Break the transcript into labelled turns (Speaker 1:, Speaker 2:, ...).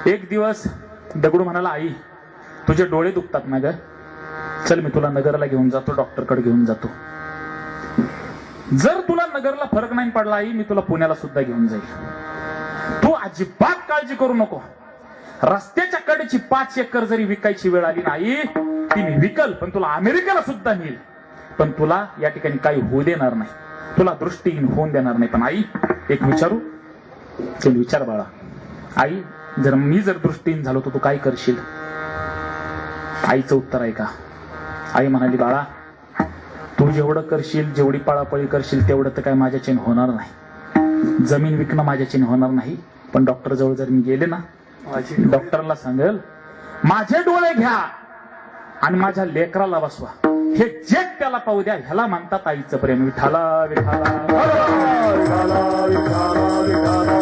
Speaker 1: एक दिवस दगडू म्हणाला, आई तुझे डोळे दुखतात ना ग, चल मी तुला नगरला घेऊन जातो, डॉक्टरकडे घेऊन जातो. जर तुला नगरला फरक नाही पडला आई, मी तुला पुण्याला सुद्धा घेऊन जाईल. तू अजिबात काळजी करू नको. रस्त्याच्या कडेची 5 एकर जरी विकायची वेळ आली नाही, ती मी विकल, पण तुला अमेरिकेला सुद्धा नेईल. पण तुला या ठिकाणी काही होऊ देणार नाही, तुला दृष्टीहीन होऊन देणार नाही. पण आई एक विचारू? चल विचार बाळा. आई जर मी दृष्टीहीन झालो तर तू काय करशील? आईचं उत्तर आहे का? आई म्हणाली, बाळा तू जेवढं करशील, जेवढी पळापळी करशील तेवढं तर काय माझ्याच्याने होणार नाही. जमीन विकणं माझ्याच्याने होणार नाही. पण डॉक्टर जवळ जर मी गेले ना, डॉक्टरला सांगेल माझे डोळे घ्या आणि माझ्या लेकराला बसवा, हे जग त्याला पाहू द्या. ह्याला म्हणतात आईचं प्रेम. विठाला विठाला विठाला विठाला विठाला.